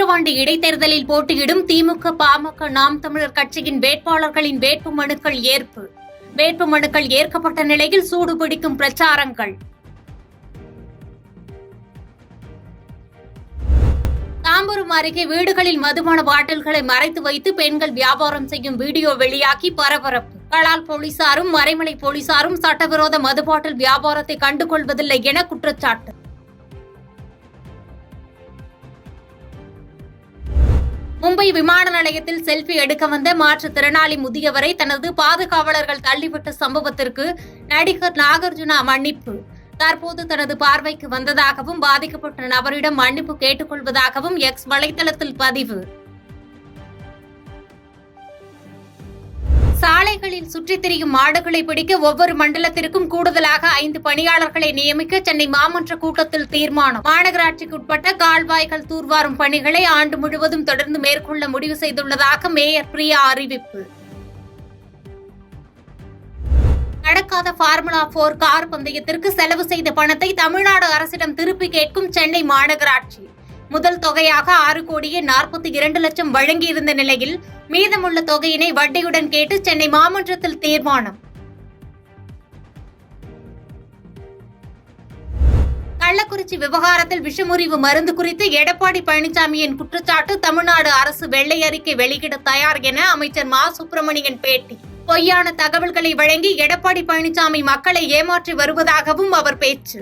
விக்கிரவாண்டி இடைத்தேர்தலில் போட்டியிடும் திமுக, பாமக, நாம் தமிழர் கட்சியின் வேட்பாளர்களின் வேட்புமனுக்கள் ஏற்பு. வேட்புமனுக்கள் ஏற்கப்பட்ட நிலையில் சூடுபிடிக்கும் பிரச்சாரங்கள். தாம்பரம் அருகே வீடுகளில் மதுபான பாட்டில்களை மறைத்து வைத்து பெண்கள் வியாபாரம் செய்யும் வீடியோ வெளியாகி பரபரப்பு. கலால் போலீசாரும் மறைமலை போலீசாரும் சட்டவிரோத மதுபாட்டில் வியாபாரத்தை கண்டுகொள்வதில்லை என குற்றச்சாட்டு. மும்பை விமான நிலையத்தில் செல்ஃபி எடுக்க வந்த மாற்றுத்திறனாளி முதியவரை தனது பாதுகாவலர்கள் தள்ளிவிட்ட சம்பவத்திற்கு நடிகர் நாகார்ஜுனா மன்னிப்பு. தற்போது தனது பார்வைக்கு வந்ததாகவும் பாதிக்கப்பட்ட நபரிடம் மன்னிப்பு கேட்டுக் கொள்வதாகவும் எக்ஸ் வலைதளத்தில் பதிவு. சாலைகளில் சுற்றித் திரியும் மாடுகளை பிடிக்க ஒவ்வொரு மண்டலத்திற்கும் கூடுதலாக 5 பணியாளர்களை நியமிக்க சென்னை மாமன்ற கூட்டத்தில் தீர்மானம். மாநகராட்சிக்குட்பட்ட கால்வாய்கள் தூர்வாரும் பணிகளை ஆண்டு முழுவதும் தொடர்ந்து மேற்கொள்ள முடிவு செய்துள்ளதாக மேயர் பிரியா அறிவிப்பு. நடக்காத ஃபார்முலா 4 கார் பந்தயத்திற்கு செலவு செய்த பணத்தை தமிழ்நாடு அரசிடம் திருப்பி கேட்கும் சென்னை மாநகராட்சி. முதல் தொகையாக 6,42,00,000 வழங்கியிருந்த நிலையில் மீதமுள்ள தொகையினை வட்டியுடன் கேட்டு சென்னை மாமன்றத்தில் தீர்மானம். கள்ளக்குறிச்சி விவகாரத்தில் விஷமுறிவு மருந்து குறித்து எடப்பாடி பழனிசாமியின் குற்றச்சாட்டு. தமிழ்நாடு அரசு வெள்ளை அறிக்கை வெளியிட தயார் என அமைச்சர் மா. சுப்பிரமணியன் பேட்டி. பொய்யான தகவல்களை வழங்கி எடப்பாடி பழனிசாமி மக்களை ஏமாற்றி வருவதாகவும் அவர் பேச்சு.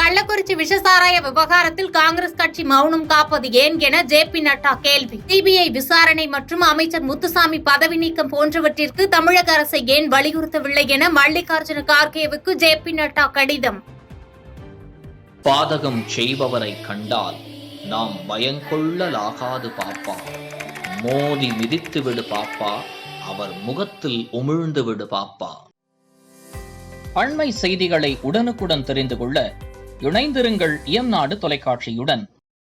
கள்ளக்குறிச்சி விஷசாராய விவகாரத்தில் காங்கிரஸ் கட்சி மௌனம் காப்பது ஏன் என ஜே.பி. நட்டா கேள்வி. சிபிஐ விசாரணை மற்றும் அமைச்சர் முத்துசாமி பதவி நீக்கம் போன்றவற்றிற்கு தமிழக அரசை ஏன் வலியுறுத்தவில்லை என மல்லிகார்ஜுன கார்கேவுக்கு ஜே.பி. நட்டா கடிதம். பாதகம் செய்பவரை கண்டால் நாம் பயங்கொள்ளலாகாது பாப்பா. மோதி மிதித்து விடு பாப்பா, அவர் முகத்தில் உமிழ்ந்து விடு பாப்பா. அண்மை செய்திகளை உடனுக்குடன் தெரிந்து கொள்ள இணைந்திருங்கள் எம் நாடு தொலைக்காட்சியுடன்.